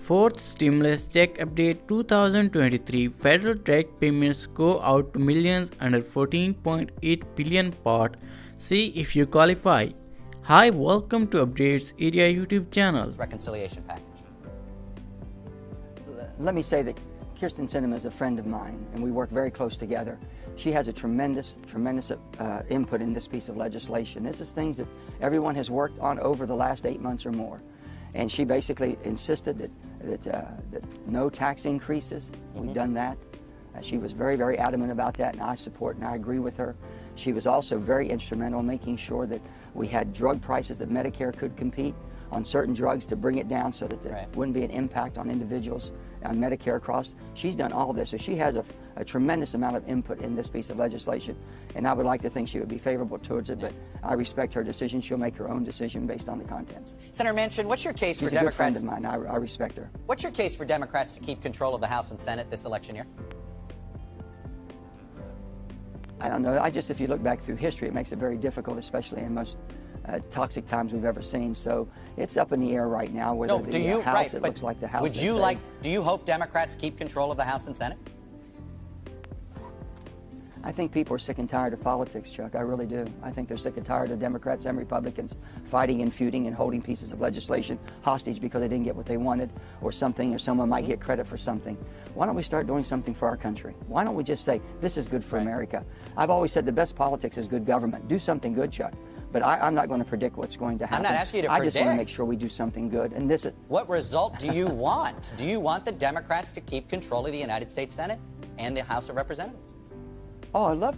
Fourth stimulus check update 2023 federal direct payments go out to millions under 14.8 billion part. See if you qualify. Hi, welcome to Updates Area YouTube channel. Reconciliation package. Let me say that Kirsten Sinema is a friend of mine, and we work very close together. She has a tremendous input in this piece of legislation. This is things that everyone has worked on over the last 8 months or more. And she basically insisted that no tax increases. We've done that. She was very, very adamant about that, and I support and I agree with her. She was also very instrumental in making sure that we had drug prices that Medicare could compete on certain drugs to bring it down so that there wouldn't be an impact on individuals on Medicare across. She's done all of this, so she has a tremendous amount of input in this piece of legislation, and I would like to think she would be favorable towards it, but I respect her decision. She'll make her own decision based on the contents. Senator Manchin, what's your case She's for Democrats? She's a good friend of mine. I respect her. What's your case for Democrats to keep control of the House and Senate this election year? I don't know. If you look back through history, it makes it very difficult, especially in most toxic times we've ever seen. So it's up in the air right now. Whether the House, it looks like the House. Do you hope Democrats keep control of the House and Senate? I think people are sick and tired of politics, Chuck. I really do. I think they're sick and tired of Democrats and Republicans fighting and feuding and holding pieces of legislation hostage because they didn't get what they wanted or something, or someone might get credit for something. Why don't we start doing something for our country? Why don't we just say, this is good for America? I've always said the best politics is good government. Do something good, Chuck. But I'm not going to predict what's going to happen. I'm not asking you to predict. I just want to make sure we do something good. And this is... What result do you want? Do you want the Democrats to keep control of the United States Senate and the House of Representatives? Oh, I love...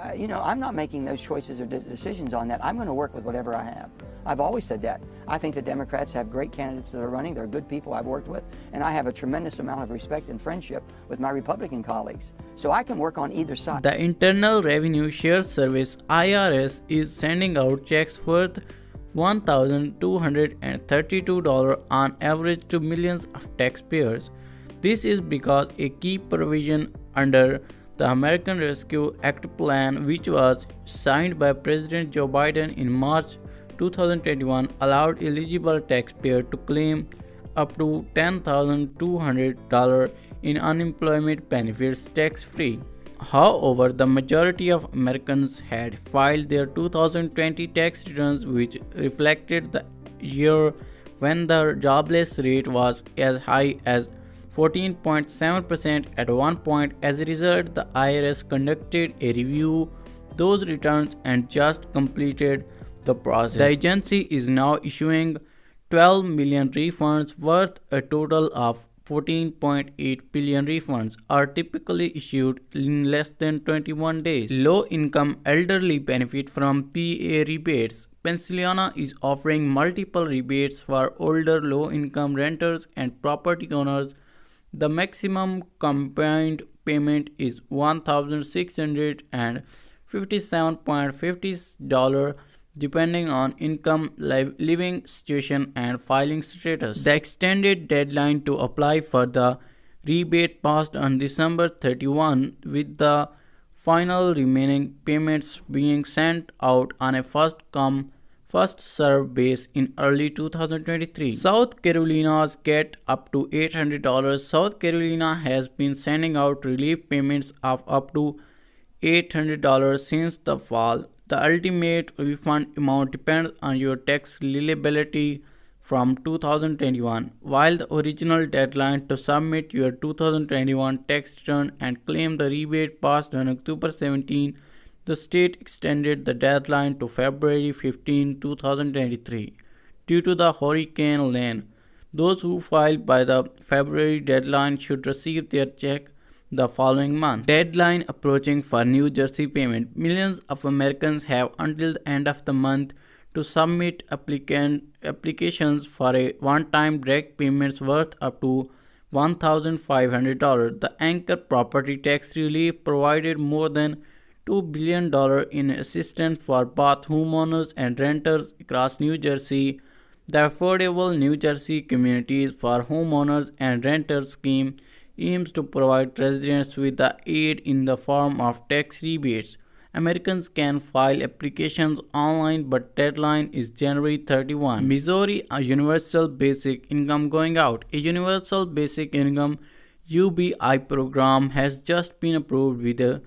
I'm not making those choices or decisions on that. I'm going to work with whatever I have. I've always said that. I think the Democrats have great candidates that are running. They're good people I've worked with. And I have a tremendous amount of respect and friendship with my Republican colleagues. So I can work on either side. The Internal Revenue Shares Service, IRS, is sending out checks worth $1,232 on average to millions of taxpayers. This is because a key provision under the American Rescue Act plan, which was signed by President Joe Biden in March 2021, allowed eligible taxpayers to claim up to $10,200 in unemployment benefits tax-free. However, the majority of Americans had filed their 2020 tax returns, which reflected the year when the jobless rate was as high as 14.7% at one point. As a result, the IRS conducted a review those returns and just completed the process. The agency is now issuing 12 million refunds worth a total of 14.8 billion. Refunds are typically issued in less than 21 days. Low-income elderly benefit from PA rebates. Pennsylvania is offering multiple rebates for older low-income renters and property owners. The maximum combined payment is $1,657.50 depending on income, living situation, and filing status. The extended deadline to apply for the rebate passed on December 31, with the final remaining payments being sent out on a first-come, first-served base in early 2023. South Carolina's get up to $800. South Carolina has been sending out relief payments of up to $800 since the fall. The ultimate refund amount depends on your tax liability from 2021. While the original deadline to submit your 2021 tax return and claim the rebate passed on October 17, the state extended the deadline to February 15, 2023. Due to the Hurricane Lane, those who filed by the February deadline should receive their check the following month. Deadline approaching for New Jersey payment. Millions of Americans have until the end of the month to submit applications for a one-time direct payments worth up to $1,500. The anchor property tax relief provided more than $2 billion in assistance for both homeowners and renters across New Jersey. The Affordable New Jersey Communities for Homeowners and Renters scheme aims to provide residents with the aid in the form of tax rebates Americans can file applications online, but deadline is January 31. Missouri, a universal basic income going out. A universal basic income UBI program has just been approved with a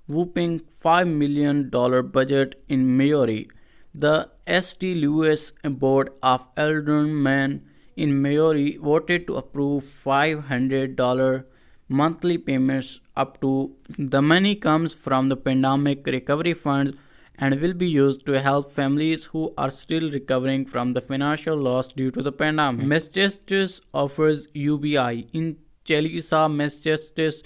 whopping $5 million budget in Missouri. The St. Louis Board of Aldermen in Missouri voted to approve $500 monthly payments up to. The money comes from the pandemic recovery funds and will be used to help families who are still recovering from the financial loss due to the pandemic. Massachusetts offers UBI. In Chalisa, Massachusetts,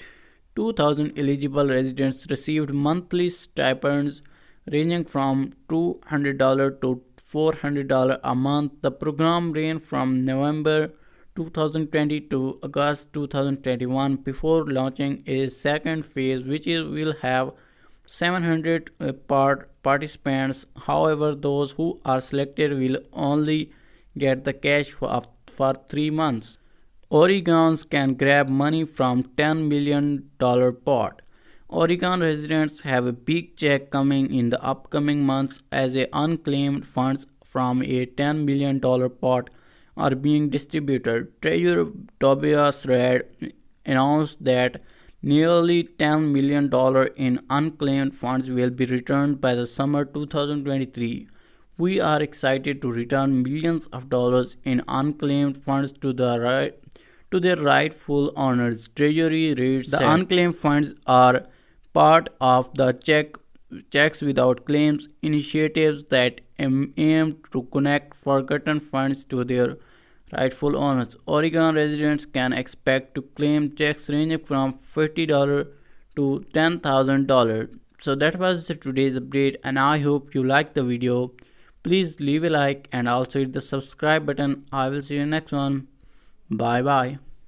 2,000 eligible residents received monthly stipends ranging from $200 to $400 a month. The program ran from November 2020 to August 2021 before launching a second phase, which will have 700 participants. However, those who are selected will only get the cash for 3 months. Oregons can grab money from $10 million pot. Oregon residents have a big check coming in the upcoming months as unclaimed funds from a $10 million pot are being distributed. Treasurer Tobias Read announced that nearly $10 million in unclaimed funds will be returned by the summer 2023. We are excited to return millions of dollars in unclaimed funds to their rightful owners, Treasury Reid said. The unclaimed funds are part of the Checks Without Claims initiatives that aim to connect forgotten funds to their rightful owners. Oregon residents can expect to claim checks ranging from $50 to $10,000. So that was today's update, and I hope you liked the video. Please leave a like and also hit the subscribe button. I will see you next one. Bye bye.